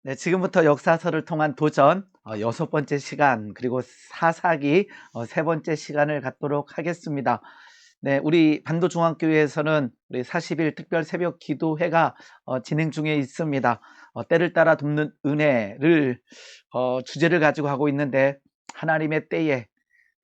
네, 지금부터 역사서를 통한 도전 여섯 번째 시간 그리고 사사기 세 번째 시간을 갖도록 하겠습니다. 네, 우리 반도중앙교회에서는 우리 40일 특별 새벽 기도회가 진행 중에 있습니다. 때를 따라 돕는 은혜를 주제를 가지고 하고 있는데 하나님의 때에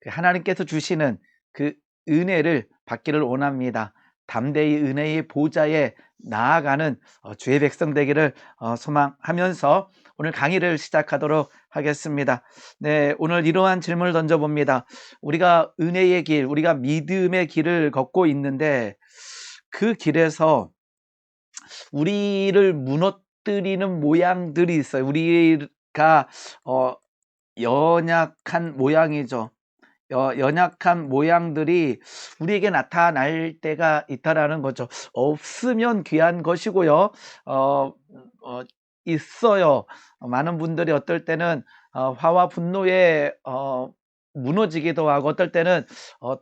하나님께서 주시는 그 은혜를 받기를 원합니다. 담대히 은혜의 보좌에 나아가는 주의 백성 되기를 소망하면서 오늘 강의를 시작하도록 하겠습니다. 네, 오늘 이러한 질문을 던져봅니다. 우리가 은혜의 길, 우리가 믿음의 길을 걷고 있는데 그 길에서 우리를 무너뜨리는 모양들이 있어요. 우리가 연약한 모양이죠. 연약한 모양들이 우리에게 나타날 때가 있다라는 거죠. 없으면 귀한 것이고요. 있어요. 많은 분들이 어떨 때는 화와 분노에 무너지기도 하고 어떨 때는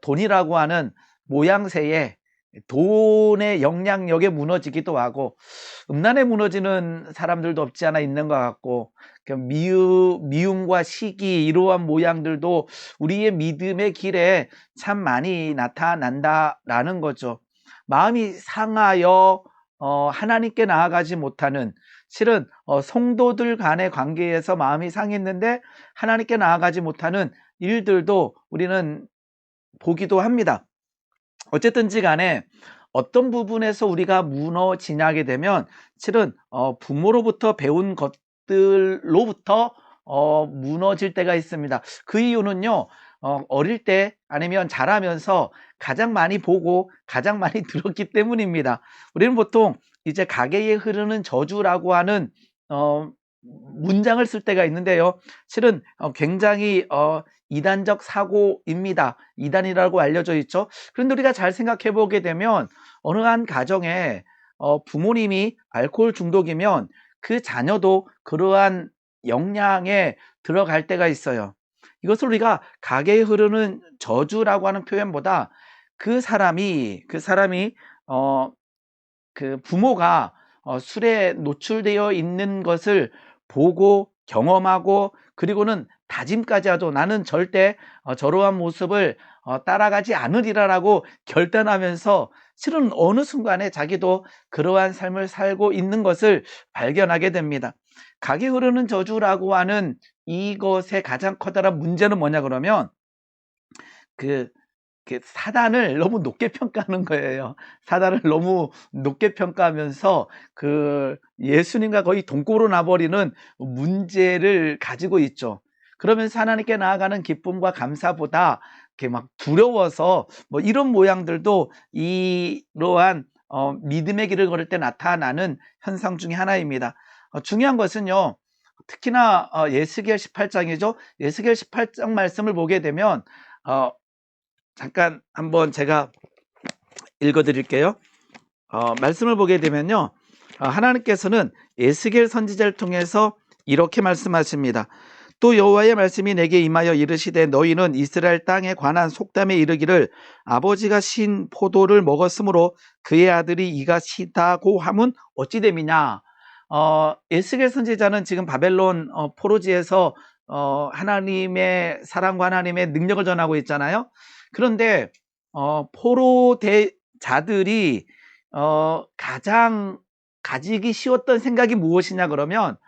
돈이라고 하는 모양새에 돈의 영향력에 무너지기도 하고 음란에 무너지는 사람들도 없지 않아 있는 것 같고 미움과 시기 이러한 모양들도 우리의 믿음의 길에 참 많이 나타난다라는 거죠. 마음이 상하여 하나님께 나아가지 못하는 실은 성도들 간의 관계에서 마음이 상했는데 하나님께 나아가지 못하는 일들도 우리는 보기도 합니다. 어쨌든지 간에 어떤 부분에서 우리가 무너지냐게 되면 실은 부모로부터 배운 것들로부터 무너질 때가 있습니다. 그 이유는요, 어릴 때 아니면 자라면서 가장 많이 보고 가장 많이 들었기 때문입니다. 우리는 보통 이제 가계에 흐르는 저주라고 하는 문장을 쓸 때가 있는데요. 실은 굉장히 이단적 사고입니다. 이단이라고 알려져 있죠. 그런데 우리가 잘 생각해 보게 되면 어느 한 가정에 부모님이 알코올 중독이면 그 자녀도 그러한 영향에 들어갈 때가 있어요. 이것을 우리가 가계에 흐르는 저주라고 하는 표현보다 그 사람이 그 부모가 술에 노출되어 있는 것을 보고 경험하고 그리고는 다짐까지 하죠. 나는 절대 저러한 모습을 따라가지 않으리라라고 결단하면서 실은 어느 순간에 자기도 그러한 삶을 살고 있는 것을 발견하게 됩니다. 각이 흐르는 저주라고 하는 이것의 가장 커다란 문제는 뭐냐 그러면 그 사단을 너무 높게 평가하는 거예요. 사단을 너무 높게 평가하면서 예수님과 거의 동고로 나버리는 문제를 가지고 있죠. 그러면서 하나님께 나아가는 기쁨과 감사보다 이렇게 막 두려워서 뭐 이런 모양들도 이러한 믿음의 길을 걸을 때 나타나는 현상 중에 하나입니다. 중요한 것은요. 특히나 예스겔 18장이죠. 예스겔 18장 말씀을 보게 되면 잠깐 한번 제가 읽어드릴게요. 말씀을 보게 되면요. 하나님께서는 에스겔 선지자를 통해서 이렇게 말씀하십니다. 또 여호와의 말씀이 내게 임하여 이르시되 너희는 이스라엘 땅에 관한 속담에 이르기를 아버지가 신 포도를 먹었으므로 그의 아들이 이가 시다고 함은 어찌 됨이냐. 에스겔 선지자는 지금 바벨론 포로지에서 하나님의 사랑과 하나님의 능력을 전하고 있잖아요. 그런데 포로자들이 가장 가지기 쉬웠던 생각이 무엇이냐 그러면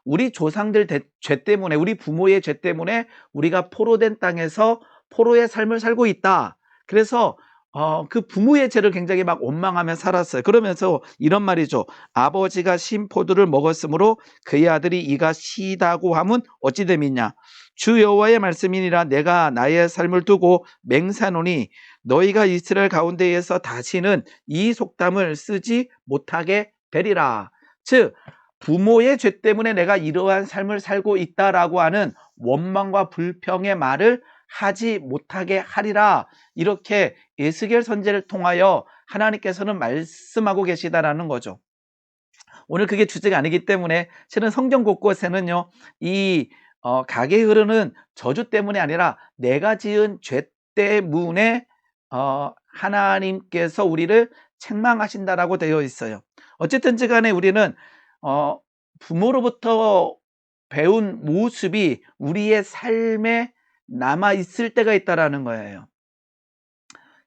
우리 조상들 죄 때문에 우리 부모의 죄 때문에 우리가 포로된 땅에서 포로의 삶을 살고 있다. 그래서 그 부모의 죄를 굉장히 막 원망하며 살았어요. 그러면서 이런 말이죠. 아버지가 신 포도를 먹었으므로 그의 아들이 이가 시다고 함은 어찌 됨이냐. 주 여호와의 말씀이니라 내가 나의 삶을 두고 맹세하노니 너희가 이스라엘 가운데에서 다시는 이 속담을 쓰지 못하게 되리라. 즉 부모의 죄 때문에 내가 이러한 삶을 살고 있다라고 하는 원망과 불평의 말을 하지 못하게 하리라. 이렇게 에스겔 선지자를 통하여 하나님께서는 말씀하고 계시다라는 거죠. 오늘 그게 주제가 아니기 때문에 실은 성경 곳곳에는요. 이 가계에 흐르는 저주 때문이 아니라 내가 지은 죄 때문에 하나님께서 우리를 책망하신다라고 되어 있어요. 어쨌든지 간에 우리는 부모로부터 배운 모습이 우리의 삶에 남아 있을 때가 있다라는 거예요.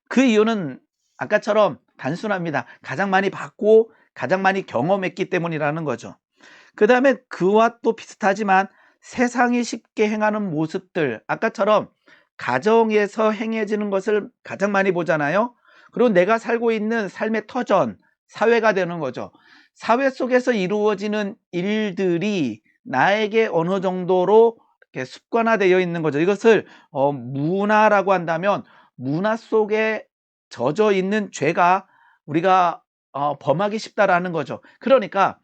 그 이유는 아까처럼 단순합니다. 가장 많이 받고 가장 많이 경험했기 때문이라는 거죠. 그 다음에 그와 또 비슷하지만 세상이 쉽게 행하는 모습들, 아까처럼 가정에서 행해지는 것을 가장 많이 보잖아요. 그리고 내가 살고 있는 삶의 터전, 사회가 되는 거죠. 사회 속에서 이루어지는 일들이 나에게 어느 정도로 이렇게 습관화되어 있는 거죠. 이것을 문화라고 한다면 문화 속에 젖어 있는 죄가 우리가 범하기 쉽다라는 거죠. 그러니까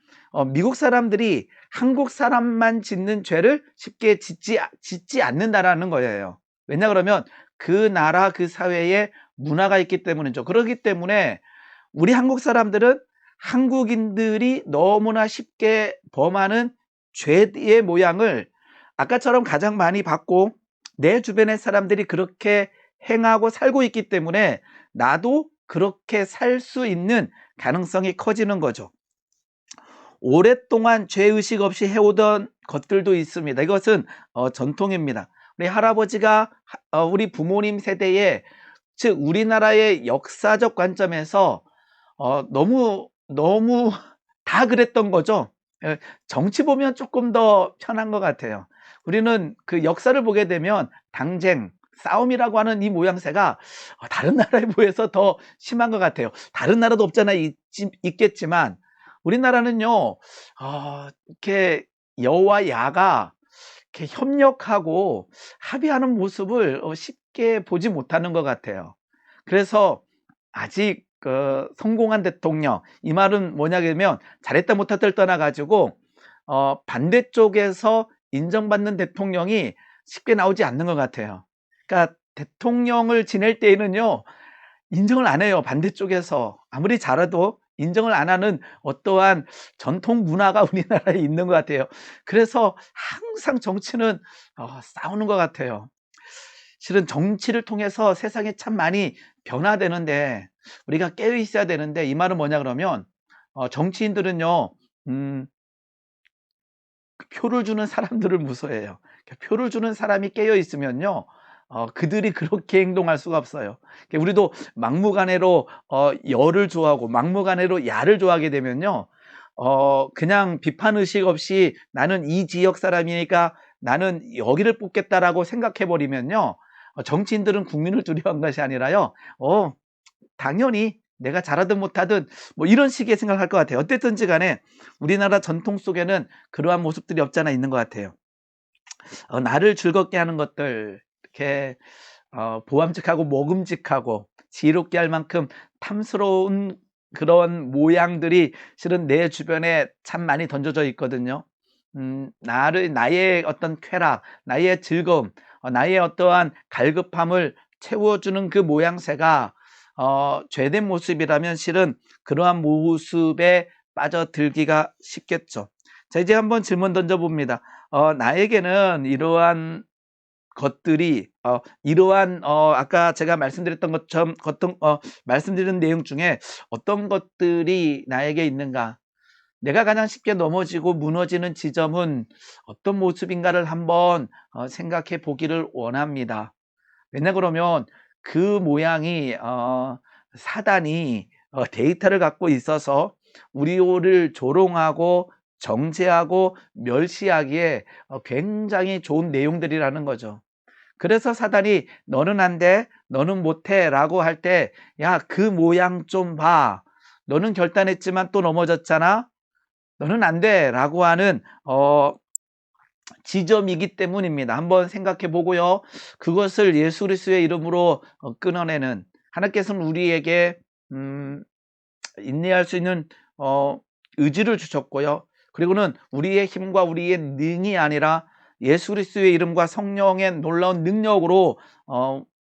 미국 사람들이 한국 사람만 짓는 죄를 쉽게 짓지 않는다라는 거예요. 왜냐 그러면 그 나라 그 사회에 문화가 있기 때문이죠. 그렇기 때문에 우리 한국 사람들은 한국인들이 너무나 쉽게 범하는 죄의 모양을 아까처럼 가장 많이 받고 내 주변의 사람들이 그렇게 행하고 살고 있기 때문에 나도 그렇게 살 수 있는 가능성이 커지는 거죠. 오랫동안 죄의식 없이 해오던 것들도 있습니다. 이것은 전통입니다. 우리 할아버지가 우리 부모님 세대에, 즉 우리나라의 역사적 관점에서 너무 다 그랬던 거죠. 정치 보면 조금 더 편한 것 같아요. 우리는 그 역사를 보게 되면 당쟁, 싸움이라고 하는 이 모양새가 다른 나라에 비해서 더 심한 것 같아요. 다른 나라도 없잖아요. 있겠지만 우리나라는요, 이렇게 여와 야가 이렇게 협력하고 합의하는 모습을 쉽게 보지 못하는 것 같아요. 그래서 아직 성공한 대통령, 이 말은 뭐냐면 잘했다 못했다를 떠나가지고 반대쪽에서 인정받는 대통령이 쉽게 나오지 않는 것 같아요. 그러니까 대통령을 지낼 때에는요, 인정을 안 해요. 반대쪽에서 아무리 잘해도 인정을 안 하는 어떠한 전통 문화가 우리나라에 있는 것 같아요. 그래서 항상 정치는 싸우는 것 같아요. 실은 정치를 통해서 세상이 참 많이 변화되는데 우리가 깨어 있어야 되는데, 이 말은 뭐냐 그러면 정치인들은요 표를 주는 사람들을 무서워해요. 표를 주는 사람이 깨어 있으면요 그들이 그렇게 행동할 수가 없어요. 우리도 막무가내로 여를 좋아하고 막무가내로 야를 좋아하게 되면요 그냥 비판 의식 없이 나는 이 지역 사람이니까 나는 여기를 뽑겠다라고 생각해 버리면요 정치인들은 국민을 두려워한 것이 아니라요 당연히 내가 잘하든 못하든 뭐 이런 식의 생각을 할 것 같아요. 어쨌든지 간에 우리나라 전통 속에는 그러한 모습들이 없지 않아 있는 것 같아요. 나를 즐겁게 하는 것들, 이렇게 보암직하고 먹음직하고 지혜롭게 할 만큼 탐스러운 그런 모양들이 실은 내 주변에 참 많이 던져져 있거든요. 나의 어떤 쾌락, 나의 즐거움, 나의 어떠한 갈급함을 채워주는 그 모양새가 죄된 모습이라면 실은 그러한 모습에 빠져들기가 쉽겠죠. 자, 이제 한번 질문 던져봅니다. 나에게는 이러한 것들이 이러한 아까 제가 말씀드렸던 것처럼 말씀드린 내용 중에 어떤 것들이 나에게 있는가? 내가 가장 쉽게 넘어지고 무너지는 지점은 어떤 모습인가를 한번 생각해 보기를 원합니다. 왜냐 그러면 그 모양이 사단이 데이터를 갖고 있어서 우리를 조롱하고 정죄하고 멸시하기에 굉장히 좋은 내용들이라는 거죠. 그래서 사단이 너는 안 돼, 너는 못해 라고 할 때 야, 그 모양 좀 봐. 너는 결단했지만 또 넘어졌잖아. 너는 안 돼 라고 하는 지점이기 때문입니다. 한번 생각해 보고요. 그것을 예수 그리스도의 이름으로 끊어내는, 하나님께서는 우리에게 인내할 수 있는 의지를 주셨고요. 그리고는 우리의 힘과 우리의 능이 아니라 예수 그리스도의 이름과 성령의 놀라운 능력으로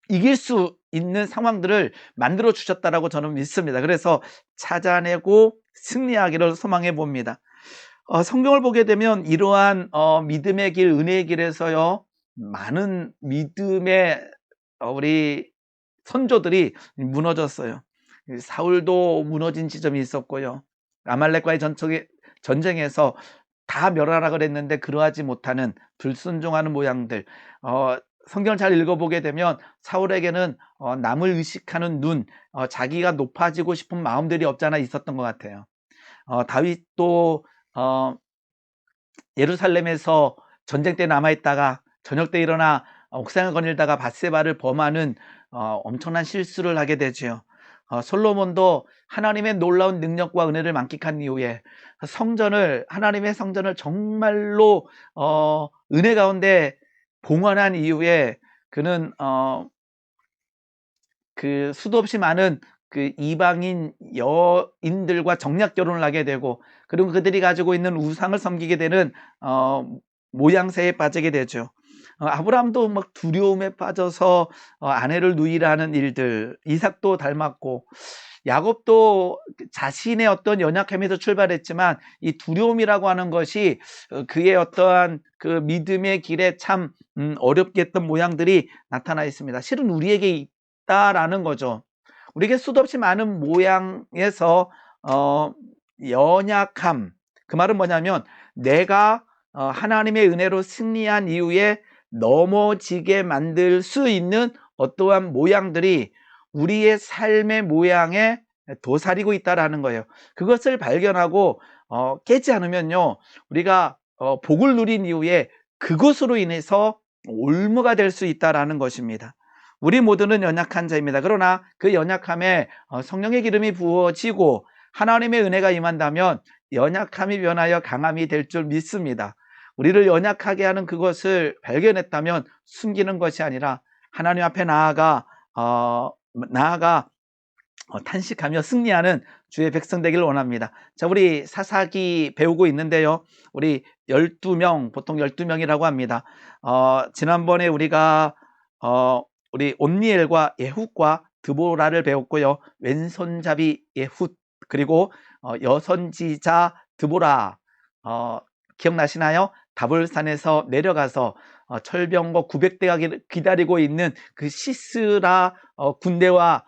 이길 수 있는 상황들을 만들어 주셨다라고 저는 믿습니다. 그래서 찾아내고 승리하기를 소망해 봅니다. 성경을 보게 되면 이러한 믿음의 길, 은혜의 길에서요 많은 믿음의 우리 선조들이 무너졌어요. 사울도 무너진 지점이 있었고요. 아말렉과의 전쟁에서 다 멸하라 그랬는데 그러하지 못하는 불순종하는 모양들. 성경을 잘 읽어보게 되면 사울에게는 남을 의식하는 눈, 자기가 높아지고 싶은 마음들이 없잖아 있었던 것 같아요. 다윗도 예루살렘에서 전쟁 때 남아있다가 저녁 때 일어나 옥상을 거닐다가 밧세바를 범하는 엄청난 실수를 하게 되죠. 솔로몬도 하나님의 놀라운 능력과 은혜를 만끽한 이후에 하나님의 성전을 정말로 은혜 가운데 봉헌한 이후에 그는 그 수도 없이 많은 그 이방인 여인들과 정략 결혼을 하게 되고, 그리고 그들이 가지고 있는 우상을 섬기게 되는 모양새에 빠지게 되죠. 아브라함도 막 두려움에 빠져서 아내를 누이라는 일들, 이삭도 닮았고, 야곱도 자신의 어떤 연약함에서 출발했지만 이 두려움이라고 하는 것이 그의 어떠한 그 믿음의 길에 참 어렵게 했던 모양들이 나타나 있습니다. 실은 우리에게 있다라는 거죠. 우리에게 수도 없이 많은 모양에서 연약함, 그 말은 뭐냐면 내가 하나님의 은혜로 승리한 이후에 넘어지게 만들 수 있는 어떠한 모양들이 우리의 삶의 모양에 도사리고 있다라는 거예요. 그것을 발견하고 깨지 않으면요, 우리가 복을 누린 이후에 그것으로 인해서 올무가 될 수 있다라는 것입니다. 우리 모두는 연약한 자입니다. 그러나 그 연약함에 성령의 기름이 부어지고 하나님의 은혜가 임한다면 연약함이 변하여 강함이 될 줄 믿습니다. 우리를 연약하게 하는 그것을 발견했다면 숨기는 것이 아니라 하나님 앞에 나아가 탄식하며 승리하는 주의 백성 되기를 원합니다. 자, 우리 사사기 배우고 있는데요. 우리 12명, 보통 12명이라고 합니다. 지난번에 우리가 우리 온니엘과 예훗과 드보라를 배웠고요. 왼손잡이 예훗, 그리고 여선지자 드보라, 기억나시나요? 다볼산에서 내려가서 철병거 900대가 기다리고 있는 그 시스라 군대와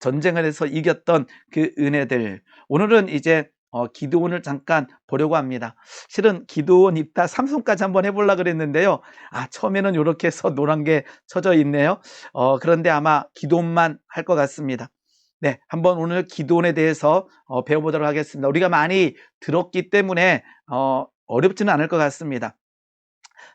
전쟁을 해서 이겼던 그 은혜들. 오늘은 이제 기드온을 잠깐 보려고 합니다. 실은 기드온 입다 삼손까지 한번 해보려고 그랬는데요. 처음에는 이렇게 해서 노란 게 쳐져 있네요. 그런데 아마 기드온만 할 것 같습니다. 네, 한번 오늘 기드온에 대해서 배워보도록 하겠습니다. 우리가 많이 들었기 때문에 어렵지는 않을 것 같습니다.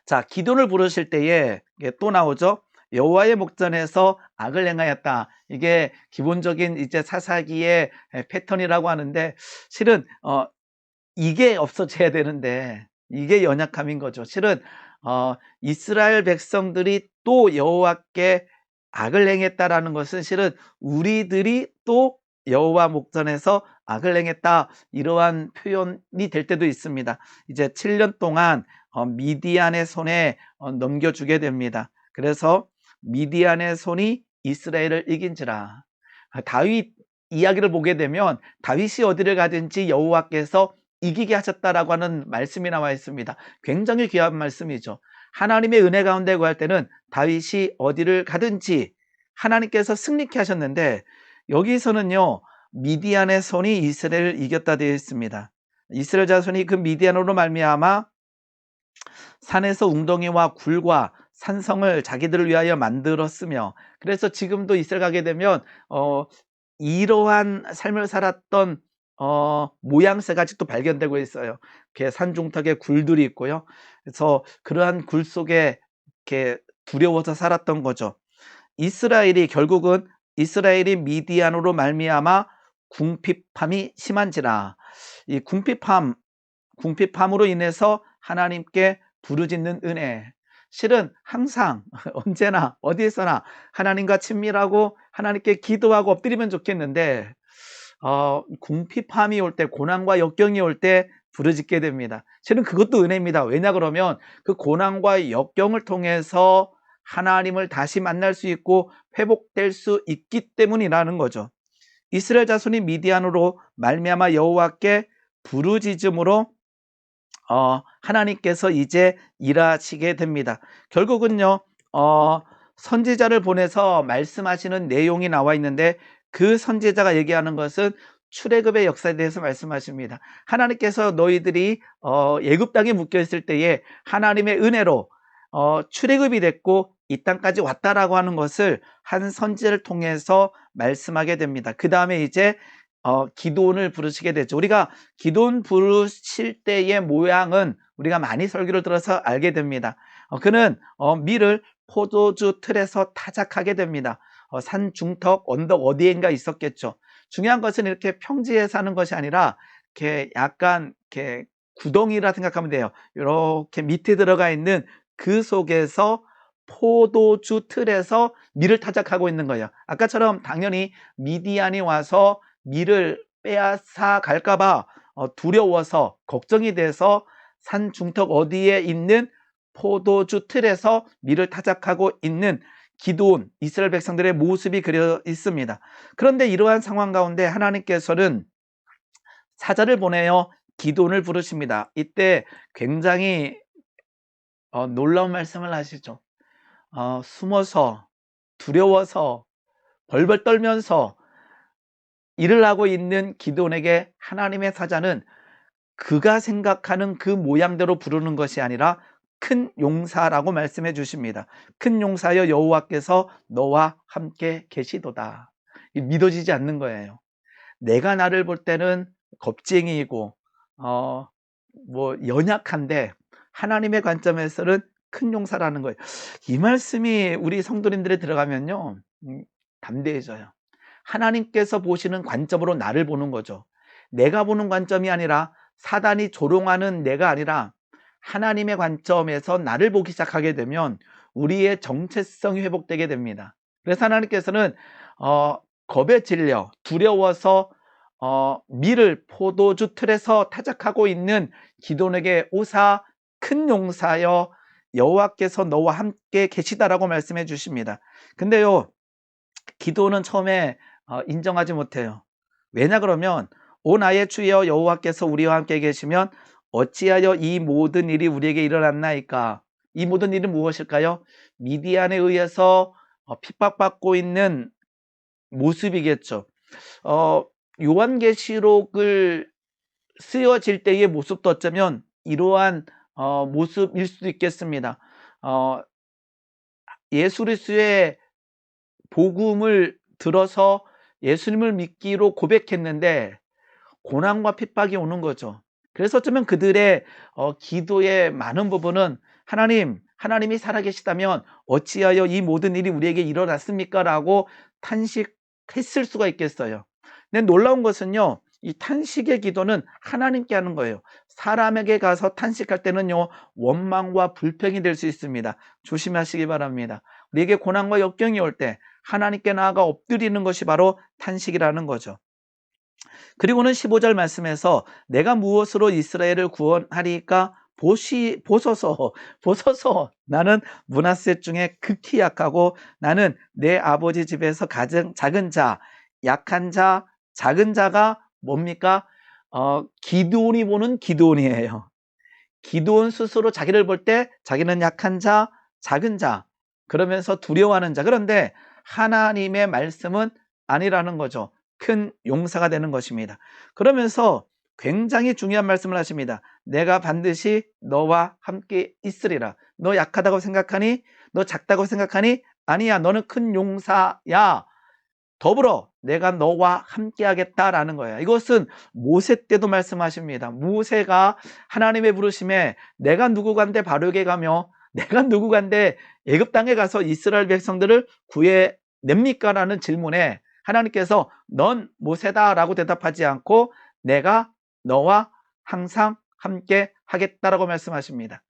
자, 기도를 부르실 때에 또 나오죠. 여호와의 목전에서 악을 행하였다. 이게 기본적인 이제 사사기의 패턴이라고 하는데, 실은 이게 없어져야 되는데 이게 연약함인 거죠. 실은 이스라엘 백성들이 또 여호와께 악을 행했다라는 것은 실은 우리들이 또 여호와 목전에서 악을 행했다, 이러한 표현이 될 때도 있습니다. 이제 7년 동안 미디안의 손에 넘겨주게 됩니다. 그래서 미디안의 손이 이스라엘을 이긴지라. 다윗 이야기를 보게 되면 다윗이 어디를 가든지 여호와께서 이기게 하셨다라고 하는 말씀이 나와 있습니다. 굉장히 귀한 말씀이죠. 하나님의 은혜 가운데 구할 때는 다윗이 어디를 가든지 하나님께서 승리케 하셨는데, 여기서는요, 미디안의 손이 이스라엘을 이겼다 되어 있습니다. 이스라엘 자손이 그 미디안으로 말미암아 산에서 웅덩이와 굴과 산성을 자기들을 위하여 만들었으며, 그래서 지금도 이스라엘 가게 되면 이러한 삶을 살았던 모양새가 아직도 발견되고 있어요. 이렇게 산중턱에 굴들이 있고요. 그래서 그러한 굴 속에 이렇게 두려워서 살았던 거죠. 결국은 이스라엘이 미디안으로 말미암아 궁핍함이 심한지라. 이 궁핍함으로 인해서 하나님께 부르짖는 은혜. 실은 항상 언제나 어디에서나 하나님과 친밀하고 하나님께 기도하고 엎드리면 좋겠는데, 궁핍함이 올 때, 고난과 역경이 올 때 부르짖게 됩니다. 실은 그것도 은혜입니다. 왜냐 그러면 그 고난과 역경을 통해서 하나님을 다시 만날 수 있고 회복될 수 있기 때문이라는 거죠. 이스라엘 자손이 미디안으로 말미암아 여호와께 부르짖음으로 하나님께서 이제 일하시게 됩니다. 결국은요, 선지자를 보내서 말씀하시는 내용이 나와 있는데, 그 선지자가 얘기하는 것은 출애굽의 역사에 대해서 말씀하십니다. 하나님께서 너희들이 애굽 땅에 묶여 있을 때에 하나님의 은혜로 출애굽이 됐고 이 땅까지 왔다라고 하는 것을 한 선지자를 통해서 말씀하게 됩니다. 그 다음에 이제 기도원을 부르시게 되죠. 우리가 기도원 부르실 때의 모양은 우리가 많이 설교를 들어서 알게 됩니다. 그는 밀을 포도주 틀에서 타작하게 됩니다. 산 중턱 언덕 어디엔가 있었겠죠. 중요한 것은 이렇게 평지에 사는 것이 아니라 이렇게 약간 이렇게 구덩이라 생각하면 돼요. 이렇게 밑에 들어가 있는 그 속에서 포도주 틀에서 밀을 타작하고 있는 거예요. 아까처럼 당연히 미디안이 와서 밀을 빼앗아 갈까봐 두려워서 걱정이 돼서 산 중턱 어디에 있는 포도주 틀에서 밀을 타작하고 있는 기드온 이스라엘 백성들의 모습이 그려 있습니다. 그런데 이러한 상황 가운데 하나님께서는 사자를 보내어 기드온을 부르십니다. 이때 굉장히 놀라운 말씀을 하시죠. 숨어서 두려워서 벌벌 떨면서 일을 하고 있는 기드온에게 하나님의 사자는 그가 생각하는 그 모양대로 부르는 것이 아니라 큰 용사라고 말씀해 주십니다. 큰 용사여 여호와께서 너와 함께 계시도다. 믿어지지 않는 거예요. 내가 나를 볼 때는 겁쟁이이고 연약한데 하나님의 관점에서는 큰 용사라는 거예요. 이 말씀이 우리 성도님들에 들어가면요 담대해져요. 하나님께서 보시는 관점으로 나를 보는 거죠. 내가 보는 관점이 아니라 사단이 조롱하는 내가 아니라 하나님의 관점에서 나를 보기 시작하게 되면 우리의 정체성이 회복되게 됩니다. 그래서 하나님께서는 겁에 질려 두려워서 밀을 포도주 틀에서 타작하고 있는 기드온에게 오사 큰 용사여 여호와께서 너와 함께 계시다라고 말씀해 주십니다. 근데요 기드온은 처음에 인정하지 못해요. 왜냐 그러면 오 나의 주여 여호와께서 우리와 함께 계시면 어찌하여 이 모든 일이 우리에게 일어났나이까? 이 모든 일은 무엇일까요? 미디안에 의해서 핍박받고 있는 모습이겠죠. 요한계시록을 쓰여질 때의 모습도 어쩌면 이러한 모습일 수도 있겠습니다. 예수 그리스도의 복음을 들어서 예수님을 믿기로 고백했는데 고난과 핍박이 오는 거죠. 그래서 어쩌면 그들의 기도의 많은 부분은 하나님이 살아계시다면 어찌하여 이 모든 일이 우리에게 일어났습니까? 라고 탄식했을 수가 있겠어요. 근데 놀라운 것은요, 이 탄식의 기도는 하나님께 하는 거예요. 사람에게 가서 탄식할 때는요, 원망과 불평이 될 수 있습니다. 조심하시기 바랍니다. 우리에게 고난과 역경이 올 때 하나님께 나아가 엎드리는 것이 바로 탄식이라는 거죠. 그리고는 15절 말씀에서 내가 무엇으로 이스라엘을 구원하리까? 보소서 나는 므낫세 중에 극히 약하고 나는 내 아버지 집에서 가장 작은 자, 약한 자, 작은 자가 뭡니까? 기드온이 보는 기드온이에요. 기드온 스스로 자기를 볼 때 자기는 약한 자, 작은 자, 그러면서 두려워하는 자. 그런데 하나님의 말씀은 아니라는 거죠. 큰 용사가 되는 것입니다. 그러면서 굉장히 중요한 말씀을 하십니다. 내가 반드시 너와 함께 있으리라. 너 약하다고 생각하니? 너 작다고 생각하니? 아니야, 너는 큰 용사야. 더불어 내가 너와 함께 하겠다라는 거예요. 이것은 모세 때도 말씀하십니다. 모세가 하나님의 부르심에 내가 누구간데 바로에게 가며 내가 누구간데 애굽 땅에 가서 이스라엘 백성들을 구해냅니까? 라는 질문에 하나님께서 넌 모세다 라고 대답하지 않고 내가 너와 항상 함께 하겠다라고 말씀하십니다.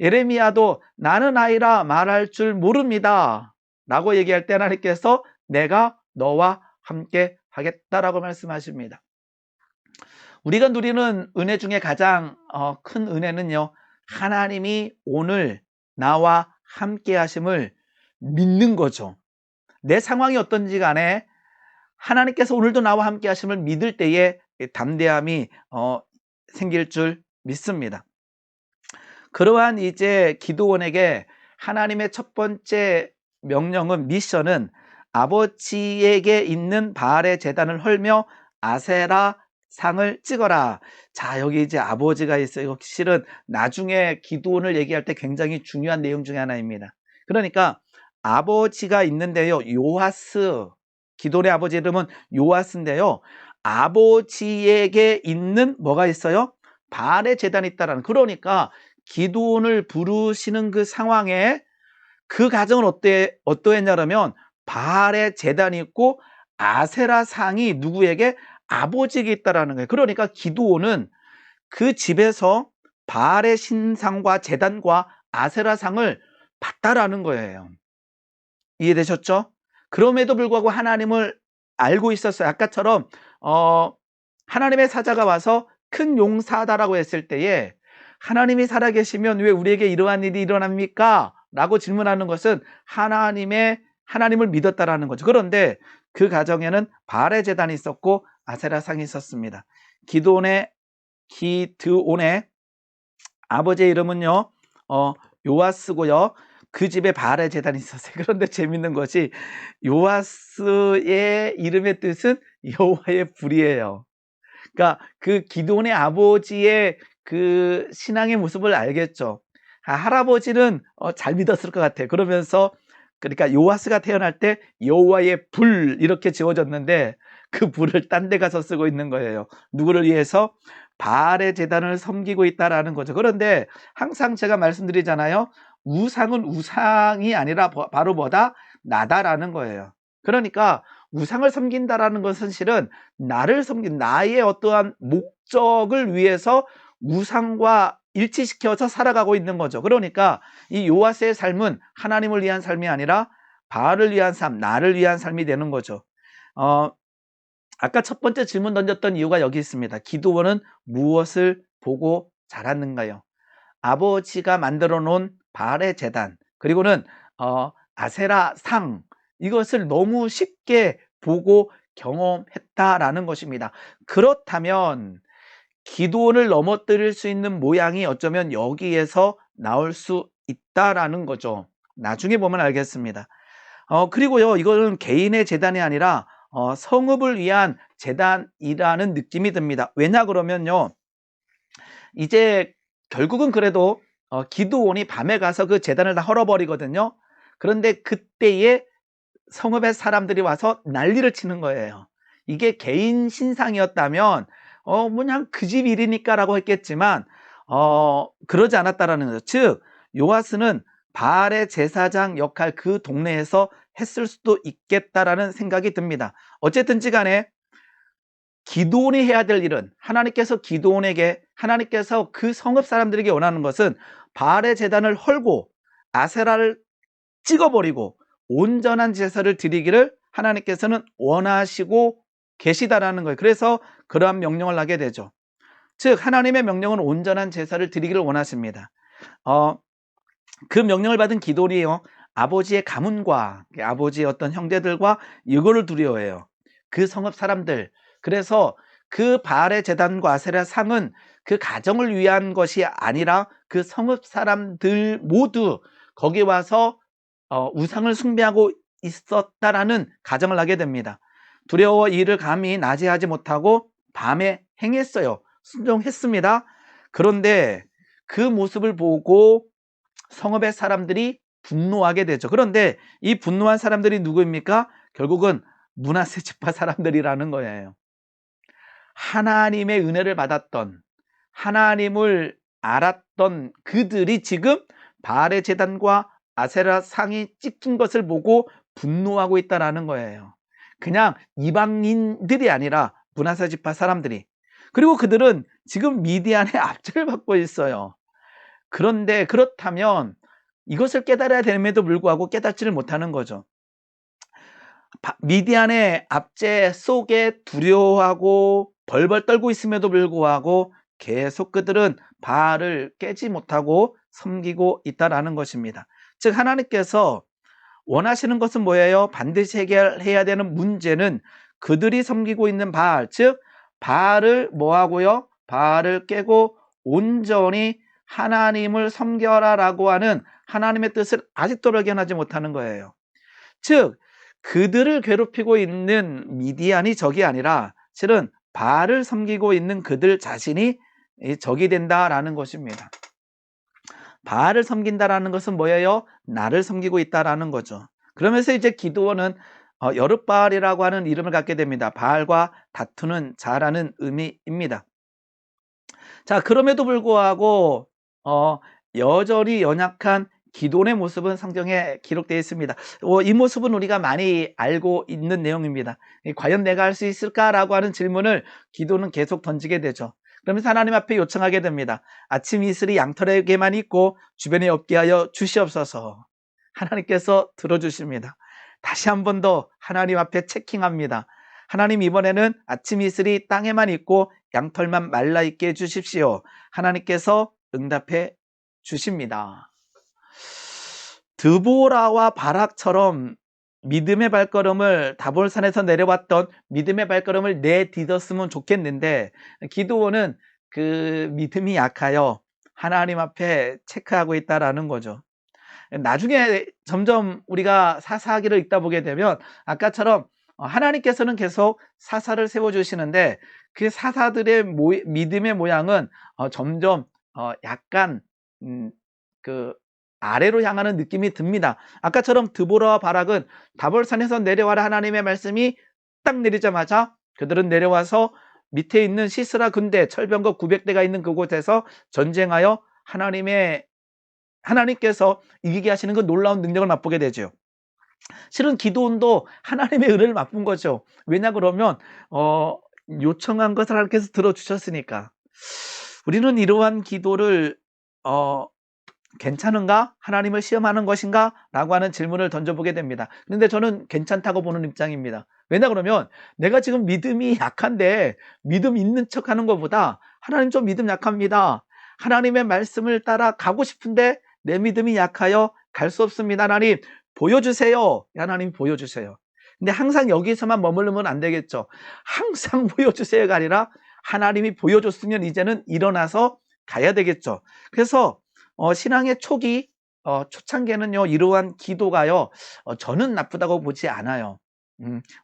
예레미야도 나는 아이라 말할 줄 모릅니다 라고 얘기할 때 하나님께서 내가 너와 함께 하겠다라고 말씀하십니다. 우리가 누리는 은혜 중에 가장 큰 은혜는요, 하나님이 오늘 나와 함께 하심을 믿는 거죠. 내 상황이 어떤지 간에 하나님께서 오늘도 나와 함께 하심을 믿을 때에 담대함이 생길 줄 믿습니다. 그러한 이제 기드온에게 하나님의 첫 번째 명령은 미션은 아버지에게 있는 바알의 제단을 헐며 아세라 상을 찍어라. 자, 여기 이제 아버지가 있어요. 실은 나중에 기드온을 얘기할 때 굉장히 중요한 내용 중에 하나입니다. 그러니까 아버지가 있는데요. 요아스, 기드온의 아버지 이름은 요아스인데요. 아버지에게 있는 뭐가 있어요? 바알의 제단이 있다라는. 그러니까 기드온을 부르시는 그 상황에 그 가정은 어떠했냐면 바알의 제단이 있고 아세라 상이 누구에게? 아버지에게 있다라는 거예요. 그러니까 기드온은 그 집에서 바알의 신상과 제단과 아세라 상을 봤다라는 거예요. 이해되셨죠? 그럼에도 불구하고 하나님을 알고 있었어요. 아까처럼 하나님의 사자가 와서 큰 용사다라고 했을 때에 하나님이 살아계시면 왜 우리에게 이러한 일이 일어납니까? 라고 질문하는 것은 하나님을 믿었다라는 거죠. 그런데 그 가정에는 바알의 제단이 있었고 아세라상이 있었습니다. 기드온의 아버지의 이름은요 요아스고요. 그 집에 바알의 제단이 있었어요. 그런데 재밌는 것이 요아스의 이름의 뜻은 여호와의 불이에요. 그러니까 그 기드온의 아버지의 그 신앙의 모습을 알겠죠. 할아버지는 잘 믿었을 것 같아요. 그러면서 그러니까 요아스가 태어날 때 여호와의 불 이렇게 지어졌는데 그 불을 딴 데 가서 쓰고 있는 거예요. 누구를 위해서? 바알의 제단을 섬기고 있다라는 거죠. 그런데 항상 제가 말씀드리잖아요. 우상은 우상이 아니라 바로 뭐다? 나다라는 거예요. 그러니까 우상을 섬긴다라는 것은 실은 나를 섬긴 나의 어떠한 목적을 위해서 우상과 일치시켜서 살아가고 있는 거죠. 그러니까 이 요아스의 삶은 하나님을 위한 삶이 아니라 바알을 위한 삶, 나를 위한 삶이 되는 거죠. 아까 첫 번째 질문 던졌던 이유가 여기 있습니다. 기드온은 무엇을 보고 자랐는가요? 아버지가 만들어 놓은 바알의 제단, 그리고는 아세라 상, 이것을 너무 쉽게 보고 경험했다라는 것입니다. 그렇다면 기드온을 넘어뜨릴 수 있는 모양이 어쩌면 여기에서 나올 수 있다라는 거죠. 나중에 보면 알겠습니다. 그리고요, 이거는 개인의 제단이 아니라 성읍을 위한 제단이라는 느낌이 듭니다. 왜냐 그러면요, 이제 결국은 그래도 기드온이 밤에 가서 그 제단을 다 헐어버리거든요. 그런데 그때에 성읍의 사람들이 와서 난리를 치는 거예요. 이게 개인 신상이었다면 그냥 그 집 일이니까 라고 했겠지만 그러지 않았다라는 거죠. 즉 요아스는 바알의 제사장 역할 그 동네에서 했을 수도 있겠다라는 생각이 듭니다. 어쨌든지 간에 기드온이 해야 될 일은 하나님께서 그 성읍 사람들에게 원하는 것은 바알의 제단을 헐고 아세라를 찍어버리고 온전한 제사를 드리기를 하나님께서는 원하시고 계시다라는 거예요. 그래서 그러한 명령을 하게 되죠. 즉 하나님의 명령은 온전한 제사를 드리기를 원하십니다. 그 명령을 받은 기드온이요, 아버지의 가문과 아버지의 어떤 형제들과 이거를 두려워해요. 그 성읍 사람들. 그래서 그 바알의 제단과 아세라 상은 그 가정을 위한 것이 아니라 그 성읍 사람들 모두 거기 와서 우상을 숭배하고 있었다라는 가정을 하게 됩니다. 두려워 이를 감히 낮에 하지 못하고 밤에 행했어요. 순종했습니다. 그런데 그 모습을 보고 성읍의 사람들이 분노하게 되죠. 그런데 이 분노한 사람들이 누구입니까? 결국은 므낫세 지파 사람들이라는 거예요. 하나님의 은혜를 받았던, 하나님을 알았던 그들이 지금 바알의 제단과 아세라 상이 찍힌 것을 보고 분노하고 있다라는 거예요. 그냥 이방인들이 아니라 므낫세 지파 사람들이. 그리고 그들은 지금 미디안의 압제를 받고 있어요. 그런데 그렇다면 이것을 깨달아야 됨에도 불구하고 깨닫지를 못하는 거죠. 미디안의 압제 속에 두려워하고 벌벌 떨고 있음에도 불구하고 계속 그들은 바알을 깨지 못하고 섬기고 있다라는 것입니다. 즉 하나님께서 원하시는 것은 뭐예요? 반드시 해결해야 되는 문제는 그들이 섬기고 있는 바알, 즉 바알을 뭐하고요? 바알을 깨고 온전히 하나님을 섬겨라라고 하는 하나님의 뜻을 아직도 발견하지 못하는 거예요. 즉 그들을 괴롭히고 있는 미디안이 적이 아니라 실은 바알을 섬기고 있는 그들 자신이 적이 된다라는 것입니다. 바알을 섬긴다라는 것은 뭐예요? 나를 섬기고 있다라는 거죠. 그러면서 이제 기드온은 여룻바알이라고 하는 이름을 갖게 됩니다. 바알과 다투는 자라는 의미입니다. 자, 그럼에도 불구하고 여전히 연약한 기드온의 모습은 성경에 기록되어 있습니다. 이 모습은 우리가 많이 알고 있는 내용입니다. 과연 내가 할 수 있을까라고 하는 질문을 기드온은 계속 던지게 되죠. 그러면서 하나님 앞에 요청하게 됩니다. 아침 이슬이 양털에게만 있고 주변에 없게 하여 주시옵소서. 하나님께서 들어주십니다. 다시 한 번 더 하나님 앞에 체킹합니다. 하나님, 이번에는 아침 이슬이 땅에만 있고 양털만 말라있게 해주십시오. 하나님께서 응답해 주십니다. 드보라와 바락처럼 믿음의 발걸음을, 다볼산에서 내려왔던 믿음의 발걸음을 내딛었으면 좋겠는데, 기드온은 그 믿음이 약하여 하나님 앞에 체크하고 있다라는 거죠. 나중에 점점 우리가 사사기를 읽다 보게 되면 아까처럼 하나님께서는 계속 사사를 세워주시는데, 그 사사들의 믿음의 모양은 점점 약간 그 아래로 향하는 느낌이 듭니다. 아까처럼 드보라와 바락은 다볼산에서 내려와라 하나님의 말씀이 딱 내리자마자 그들은 내려와서 밑에 있는 시스라 군대, 철병거 900대가 있는 그곳에서 전쟁하여 하나님께서 이기게 하시는 그 놀라운 능력을 맛보게 되죠. 실은 기드온도 하나님의 은혜를 맛본 거죠. 왜냐 그러면 요청한 것을 하나님께서 들어주셨으니까. 우리는 이러한 기도를 괜찮은가? 하나님을 시험하는 것인가? 라고 하는 질문을 던져보게 됩니다. 그런데 저는 괜찮다고 보는 입장입니다. 왜냐 그러면 내가 지금 믿음이 약한데 믿음 있는 척 하는 것보다, 하나님 좀 믿음 약합니다. 하나님의 말씀을 따라 가고 싶은데 내 믿음이 약하여 갈 수 없습니다. 하나님 보여주세요. 하나님 보여주세요. 근데 항상 여기서만 머무르면 안 되겠죠. 항상 보여주세요가 아니라 하나님이 보여줬으면 이제는 일어나서 가야 되겠죠. 그래서 신앙의 초창기에는요, 이러한 기도가요, 저는 나쁘다고 보지 않아요.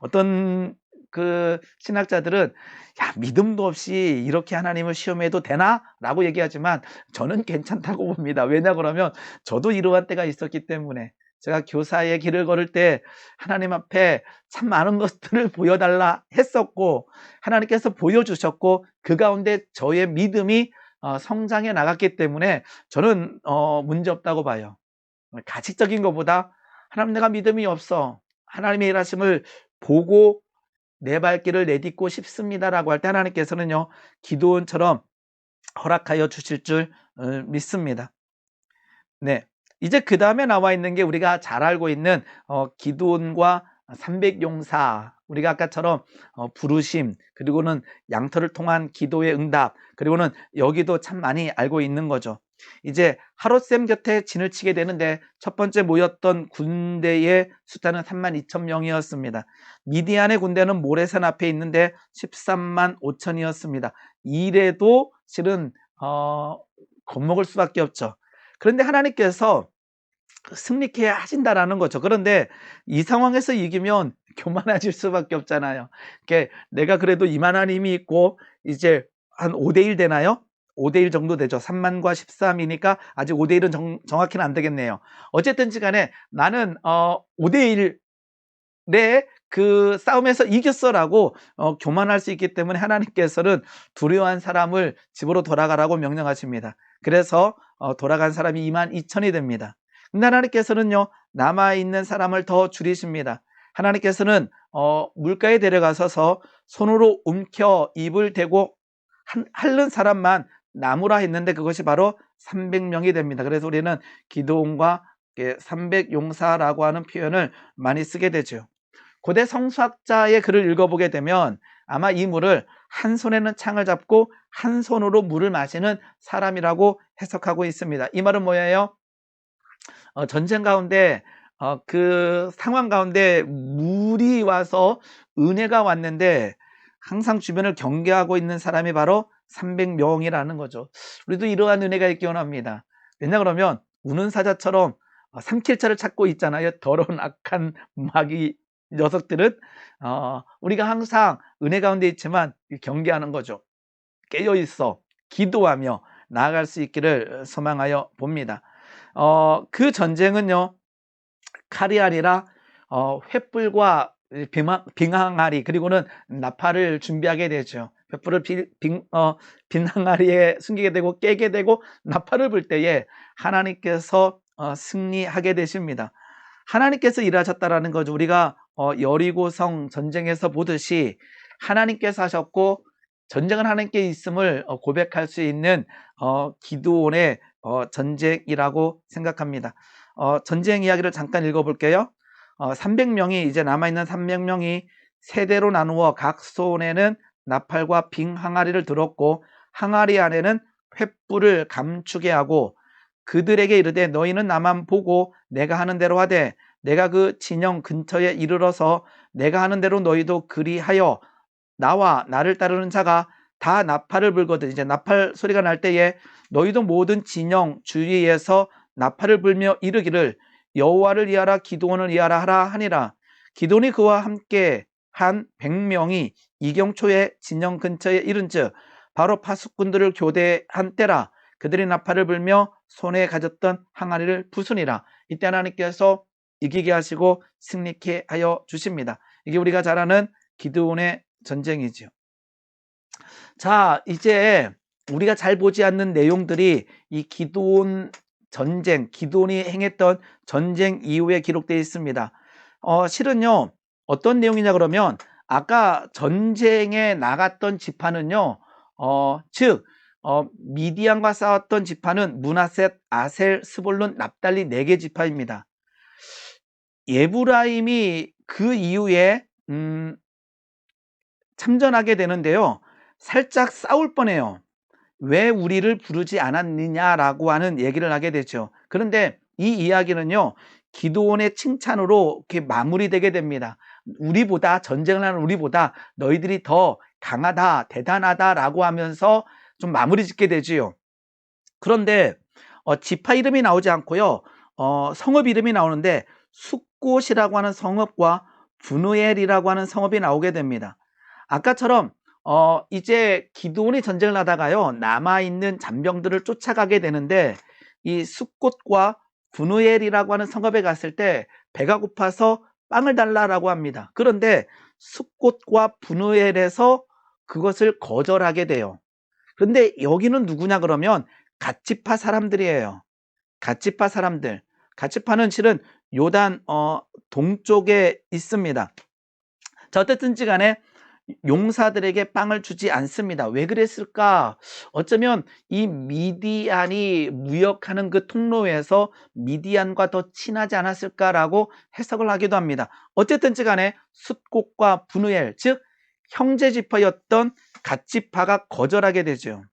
어떤 그 신학자들은 야, 믿음도 없이 이렇게 하나님을 시험해도 되나? 라고 얘기하지만 저는 괜찮다고 봅니다. 왜냐 그러면 저도 이러한 때가 있었기 때문에. 제가 교사의 길을 걸을 때 하나님 앞에 참 많은 것들을 보여달라 했었고, 하나님께서 보여주셨고, 그 가운데 저의 믿음이 성장해 나갔기 때문에 저는 문제없다고 봐요. 가식적인 것보다 하나님, 내가 믿음이 없어, 하나님의 일하심을 보고 내 발길을 내딛고 싶습니다라고 할 때 하나님께서는요, 기드온처럼 허락하여 주실 줄 믿습니다. 네, 이제 그 다음에 나와 있는 게 우리가 잘 알고 있는 기드온과 300용사, 우리가 아까처럼 부르심, 그리고는 양털을 통한 기도의 응답, 그리고는 여기도 참 많이 알고 있는 거죠. 이제 하롯셈 곁에 진을 치게 되는데 첫 번째 모였던 군대의 숫자는 32,000명이었습니다. 미디안의 군대는 모래산 앞에 있는데 13만 5천이었습니다. 이래도 실은 겁먹을 수밖에 없죠. 그런데 하나님께서 승리케 하신다라는 거죠. 그런데 이 상황에서 이기면 교만해질 수밖에 없잖아요. 내가 그래도 이만한 힘이 있고, 이제 한 5대1 되나요? 5대1 정도 되죠. 3만과 13이니까 아직 5대1은 정확히는 안 되겠네요. 어쨌든지 간에 나는 5대1 그 싸움에서 이겼어라고 교만할 수 있기 때문에 하나님께서는 두려워한 사람을 집으로 돌아가라고 명령하십니다. 그래서 돌아간 사람이 22,000이 됩니다. 근데 하나님께서는요, 남아있는 사람을 더 줄이십니다. 하나님께서는 물가에 데려가서서 손으로 움켜 입을 대고 핥는 사람만 남으라 했는데 그것이 바로 300명이 됩니다. 그래서 우리는 기드온과 300용사라고 하는 표현을 많이 쓰게 되죠. 고대 성수학자의 글을 읽어보게 되면 아마 이 물을 한 손에는 창을 잡고 한 손으로 물을 마시는 사람이라고 해석하고 있습니다. 이 말은 뭐예요? 전쟁 가운데 그 상황 가운데 물이 와서 은혜가 왔는데 항상 주변을 경계하고 있는 사람이 바로 300명이라는 거죠. 우리도 이러한 은혜가 있기 원합니다. 왜냐 그러면 우는 사자처럼 삼킬차를 찾고 있잖아요. 더러운 악한 마귀 녀석들은 우리가 항상 은혜 가운데 있지만 경계하는 거죠. 깨어 있어 기도하며 나아갈 수 있기를 소망하여 봅니다. 그 전쟁은요, 칼이 아니라 횃불과 빙항아리, 그리고는 나팔을 준비하게 되죠. 횃불을 빙항아리에 숨기게 되고 깨게 되고 나팔을 불 때에 하나님께서 승리하게 되십니다. 하나님께서 일하셨다라는 거죠. 우리가 여리고성 전쟁에서 보듯이 하나님께서 하셨고 전쟁은 하나님께 있음을 고백할 수 있는 기드온의 전쟁이라고 생각합니다. 전쟁 이야기를 잠깐 읽어볼게요. 300명이 이제 남아있는 300명이 세대로 나누어 각 손에는 나팔과 빙 항아리를 들었고 항아리 안에는 횃불을 감추게 하고 그들에게 이르되 너희는 나만 보고 내가 하는 대로 하되 내가 그 진영 근처에 이르러서 내가 하는 대로 너희도 그리하여 나와 나를 따르는 자가 다 나팔을 불거든. 이제 나팔 소리가 날 때에 너희도 모든 진영 주위에서 나팔을 불며 이르기를 여호와를 위하라 기드온을 위하라 하라 하니라. 기드온이 그와 함께 한 100명이 이경초에 진영 근처에 이른즉 바로 파수꾼들을 교대한 때라. 그들이 나팔을 불며 손에 가졌던 항아리를 부수니라. 이때 하나님께서 이기게 하시고 승리케 하여 주십니다. 이게 우리가 잘 아는 기드온의 전쟁이죠. 자, 이제 우리가 잘 보지 않는 내용들이 이 기드온 전쟁, 기드온이 행했던 전쟁 이후에 기록되어 있습니다. 실은요, 어떤 내용이냐 그러면 아까 전쟁에 나갔던 지파는요, 즉 미디안과 싸웠던 지파는 므낫셋, 아셀, 스볼론, 납달리 4개 지파입니다. 에브라임이 그 이후에 참전하게 되는데요, 살짝 싸울 뻔해요. 왜 우리를 부르지 않았느냐라고 하는 얘기를 하게 되죠. 그런데 이 이야기는요, 기드온의 칭찬으로 이렇게 마무리되게 됩니다. 우리보다, 전쟁을 하는 우리보다 너희들이 더 강하다, 대단하다라고 하면서 좀 마무리 짓게 되지요. 그런데 지파 이름이 나오지 않고요, 성읍 이름이 나오는데 숫곳이라고 하는 성읍과 브누엘이라고 하는 성읍이 나오게 됩니다. 아까처럼 이제 기드온이 전쟁을 하다가요, 남아있는 잔병들을 쫓아가게 되는데 이 숫곳과 브누엘이라고 하는 성읍에 갔을 때 배가 고파서 빵을 달라라고 합니다. 그런데 숫곳과 브누엘에서 그것을 거절하게 돼요. 그런데 여기는 누구냐 그러면 갓지파 사람들이에요. 갓지파 사람들. 갓지파는 실은 요단 동쪽에 있습니다. 자, 어쨌든지 간에 용사들에게 빵을 주지 않습니다. 왜 그랬을까? 어쩌면 이 미디안이 무역하는 그 통로에서 미디안과 더 친하지 않았을까라고 해석을 하기도 합니다. 어쨌든지 간에 숫곳과 브누엘, 즉 형제 지파였던 갓지파가 거절하게 되죠.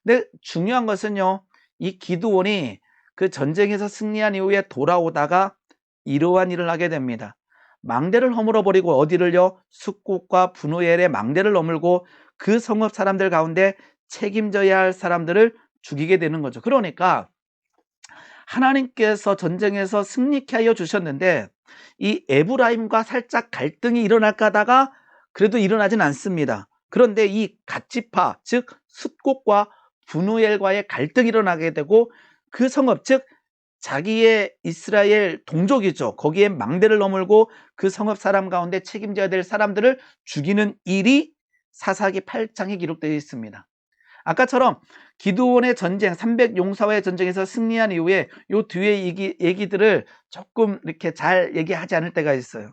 근데 중요한 것은요, 이 기드온이 그 전쟁에서 승리한 이후에 돌아오다가 이러한 일을 하게 됩니다. 망대를 허물어 버리고 어디를요? 숫곳과 브누엘의 망대를 허물고 그 성읍 사람들 가운데 책임져야 할 사람들을 죽이게 되는 거죠. 그러니까 하나님께서 전쟁에서 승리케 하여 주셨는데 이 에브라임과 살짝 갈등이 일어날까 하다가 그래도 일어나진 않습니다. 그런데 이 갓지파, 즉 숫곳과 브누엘과의 갈등이 일어나게 되고 그 성읍, 즉 자기의 이스라엘 동족이죠. 거기에 망대를 허물고 그 성읍 사람 가운데 책임져야 될 사람들을 죽이는 일이 사사기 8장에 기록되어 있습니다. 아까처럼 기드온의 전쟁, 300용사와의 전쟁에서 승리한 이후에 요 뒤에 얘기들을 조금 이렇게 잘 얘기하지 않을 때가 있어요.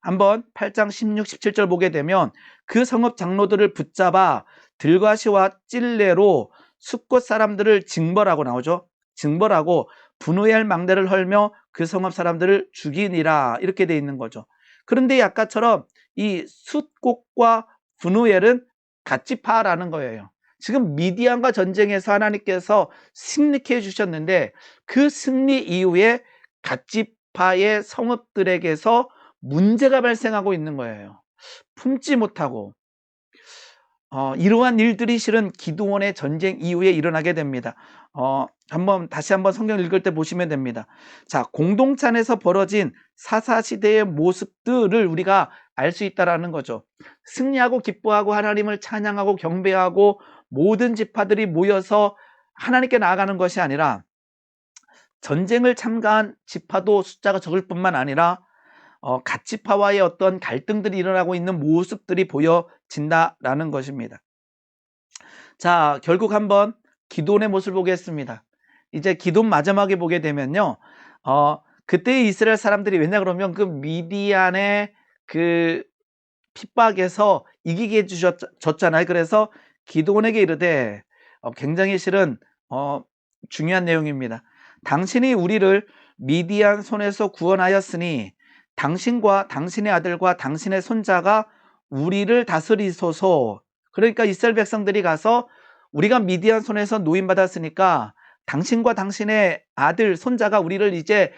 한번 8장 16, 17절 보게 되면 그 성읍 장로들을 붙잡아 들과시와 찔레로 숫곳 사람들을 징벌하고 나오죠. 징벌하고 분우엘 망대를 헐며 그 성읍 사람들을 죽이니라, 이렇게 돼 있는 거죠. 그런데 아까처럼 이 숫곳과 분우엘은 갓지파라는 거예요. 지금 미디안과 전쟁에서 하나님께서 승리케 해주셨는데 그 승리 이후에 갓지파의 성읍들에게서 문제가 발생하고 있는 거예요. 품지 못하고 이러한 일들이 실은 기드온의 전쟁 이후에 일어나게 됩니다. 다시 한번 성경 읽을 때 보시면 됩니다. 자, 공동체 안에서 벌어진 사사시대의 모습들을 우리가 알 수 있다라는 거죠. 승리하고 기뻐하고 하나님을 찬양하고 경배하고 모든 지파들이 모여서 하나님께 나아가는 것이 아니라 전쟁을 참가한 지파도 숫자가 적을 뿐만 아니라 갓지파와의 어떤 갈등들이 일어나고 있는 모습들이 보여진다라는 것입니다. 자, 결국 한번 기드온의 모습을 보겠습니다. 이제 기드온 마지막에 보게 되면요, 그때 이스라엘 사람들이 왜냐 그러면 그 미디안의 그 핍박에서 이기게 해주셨잖아요. 그래서 기드온에게 이르되, 굉장히 실은 중요한 내용입니다. 당신이 우리를 미디안 손에서 구원하였으니 당신과 당신의 아들과 당신의 손자가 우리를 다스리소서. 그러니까 이스라엘 백성들이 가서 우리가 미디안 손에서 노임받았으니까 당신과 당신의 아들, 손자가 우리를 이제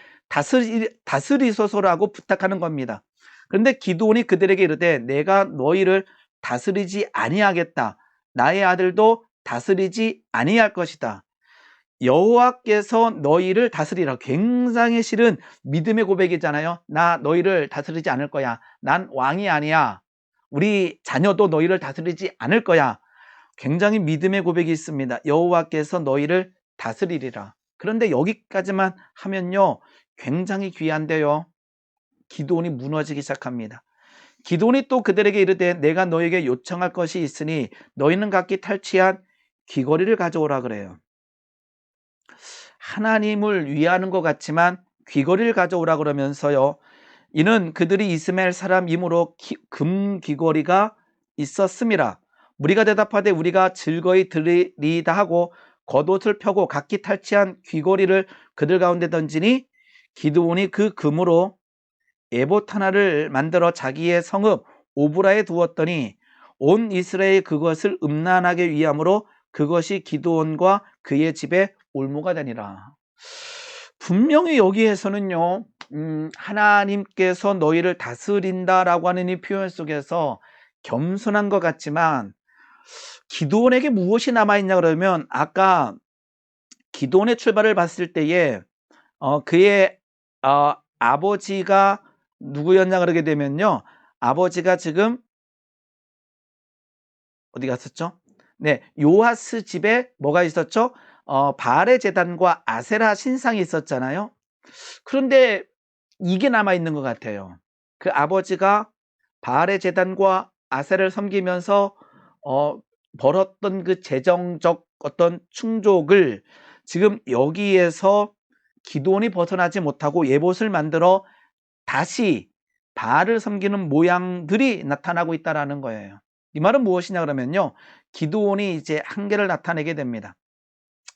다스리소서라고 부탁하는 겁니다. 그런데 기드온이 그들에게 이르되 내가 너희를 다스리지 아니하겠다. 나의 아들도 다스리지 아니할 것이다. 여호와께서 너희를 다스리라. 굉장히 싫은 믿음의 고백이잖아요. 나 너희를 다스리지 않을 거야. 난 왕이 아니야. 우리 자녀도 너희를 다스리지 않을 거야. 굉장히 믿음의 고백이 있습니다. 여호와께서 너희를 다스리리라. 그런데 여기까지만 하면요, 굉장히 귀한데요, 기드온이 무너지기 시작합니다. 기드온이 또 그들에게 이르되 내가 너에게 요청할 것이 있으니 너희는 각기 탈취한 귀걸이를 가져오라 그래요. 하나님을 위하는 것 같지만 귀걸이를 가져오라 그러면서요, 이는 그들이 이스마엘 사람이므로 금 귀걸이가 있었음이라. 무리가 대답하되 우리가 즐거이 드리리이다 하고 겉옷을 펴고 각기 탈취한 귀걸이를 그들 가운데 던지니 기드온이 그 금으로 에봇 하나를 만들어 자기의 성읍 오브라에 두었더니 온 이스라엘이 그것을 음란하게 위함으로 그것이 기드온과 그의 집에 올무가 되니라. 분명히 여기에서는요, 하나님께서 너희를 다스린다라고 하는 이 표현 속에서 겸손한 것 같지만 기드온에게 무엇이 남아있냐 그러면 아까 기드온의 출발을 봤을 때에 그의 아버지가 누구였냐 그러게 되면요, 아버지가 지금 어디 갔었죠? 네, 요아스 집에 뭐가 있었죠? 바알의 제단과 아세라 신상이 있었잖아요. 그런데 이게 남아있는 것 같아요. 그 아버지가 바알의 제단과 아세라를 섬기면서 벌었던 그 재정적 어떤 충족을 지금 여기에서 기드온이 벗어나지 못하고 예봇을 만들어 다시 바알을 섬기는 모양들이 나타나고 있다는 거예요. 이 말은 무엇이냐 그러면요, 기드온이 이제 한계를 나타내게 됩니다.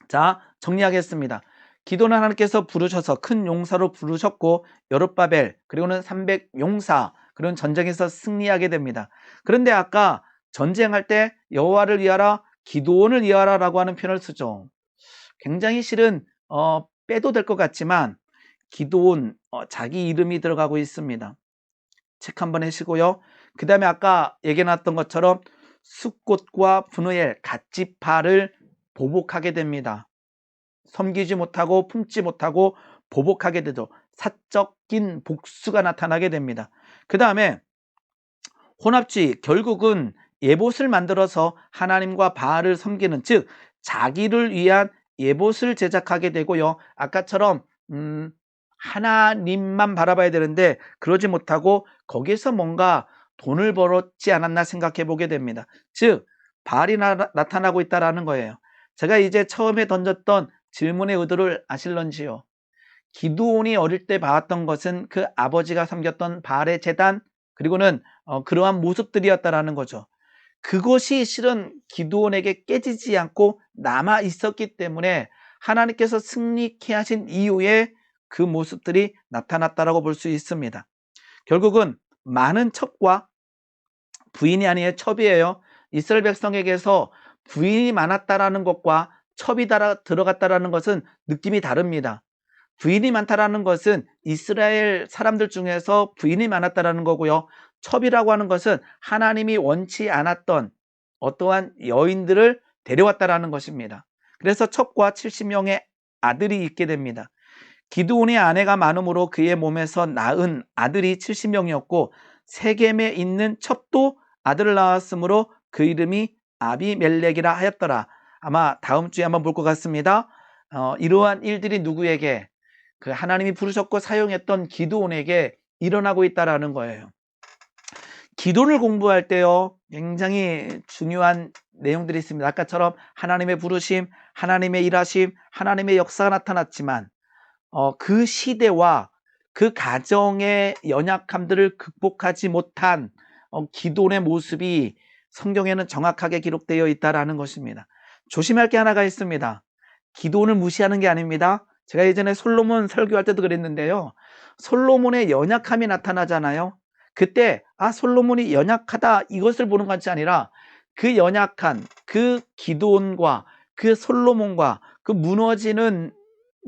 자, 정리하겠습니다. 기드온은 하나님께서 부르셔서 큰 용사로 부르셨고 여룹바벨 그리고는 300 용사, 그런 전쟁에서 승리하게 됩니다. 그런데 아까 전쟁할 때 여호와를 위하라, 기드온을 위하라라고 하는 표현을 쓰죠. 굉장히 실은 빼도 될 것 같지만 기드온 자기 이름이 들어가고 있습니다. 책 한번 해시고요. 그 다음에 아까 얘기 나왔던 것처럼 숫꽃과 브누엘 갓지파를 보복하게 됩니다. 섬기지 못하고 품지 못하고 보복하게 되죠. 사적인 복수가 나타나게 됩니다. 그 다음에 혼합주의, 결국은 예봇을 만들어서 하나님과 바알을 섬기는, 즉 자기를 위한 예봇을 제작하게 되고요. 아까처럼 하나님만 바라봐야 되는데 그러지 못하고 거기에서 뭔가 돈을 벌었지 않았나 생각해 보게 됩니다. 즉 바알이 나타나고 있다는 거예요. 제가 이제 처음에 던졌던 질문의 의도를 아실런지요? 기드온이 어릴 때 봐왔던 것은 그 아버지가 섬겼던 바알의 제단, 그리고는 그러한 모습들이었다라는 거죠. 그것이 실은 기드온에게 깨지지 않고 남아 있었기 때문에 하나님께서 승리케 하신 이후에 그 모습들이 나타났다라고 볼 수 있습니다. 결국은 많은 첩과 부인이 아니에요, 첩이에요. 이스라엘 백성에게서 부인이 많았다라는 것과 첩이 들어갔다라는 것은 느낌이 다릅니다. 부인이 많다라는 것은 이스라엘 사람들 중에서 부인이 많았다라는 거고요. 첩이라고 하는 것은 하나님이 원치 않았던 어떠한 여인들을 데려왔다라는 것입니다. 그래서 첩과 70명의 아들이 있게 됩니다. 기드온의 아내가 많음으로 그의 몸에서 낳은 아들이 70명이었고 세겜에 있는 첩도 아들을 낳았으므로 그 이름이 아비멜렉이라 하였더라. 아마 다음 주에 한번 볼 것 같습니다. 이러한 일들이 누구에게, 그 하나님이 부르셨고 사용했던 기드온에게 일어나고 있다라는 거예요. 기도를 공부할 때요, 굉장히 중요한 내용들이 있습니다. 아까처럼 하나님의 부르심, 하나님의 일하심, 하나님의 역사가 나타났지만 그 시대와 그 가정의 연약함들을 극복하지 못한 기도의 모습이 성경에는 정확하게 기록되어 있다라는 것입니다. 조심할 게 하나가 있습니다. 기도를 무시하는 게 아닙니다. 제가 예전에 솔로몬 설교할 때도 그랬는데요. 솔로몬의 연약함이 나타나잖아요. 그때 솔로몬이 연약하다 이것을 보는 것이 아니라 그 연약한 그 기드온과 그 솔로몬과 그 무너지는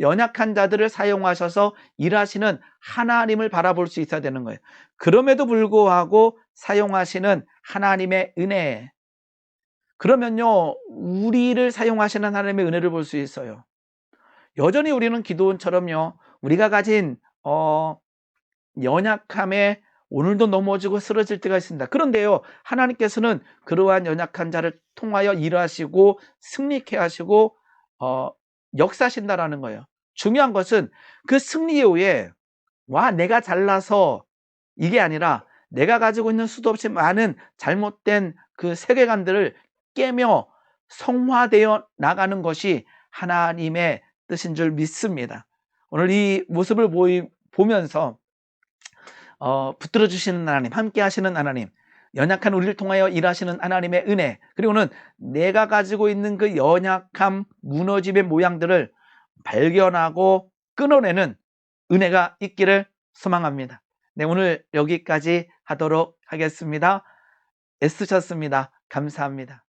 연약한 자들을 사용하셔서 일하시는 하나님을 바라볼 수 있어야 되는 거예요. 그럼에도 불구하고 사용하시는 하나님의 은혜, 그러면요 우리를 사용하시는 하나님의 은혜를 볼 수 있어요. 여전히 우리는 기드온처럼요, 우리가 가진 연약함에 오늘도 넘어지고 쓰러질 때가 있습니다. 그런데요, 하나님께서는 그러한 연약한 자를 통하여 일하시고 승리케 하시고 역사하신다라는 거예요. 중요한 것은 그 승리 이후에 내가 잘나서 이게 아니라 내가 가지고 있는 수도 없이 많은 잘못된 그 세계관들을 깨며 성화되어 나가는 것이 하나님의 뜻인 줄 믿습니다. 오늘 이 모습을 보면서 붙들어 주시는 하나님, 함께 하시는 하나님, 연약한 우리를 통하여 일하시는 하나님의 은혜, 그리고는 내가 가지고 있는 그 연약함, 무너짐의 모양들을 발견하고 끊어내는 은혜가 있기를 소망합니다. 네, 오늘 여기까지 하도록 하겠습니다. 애쓰셨습니다. 감사합니다.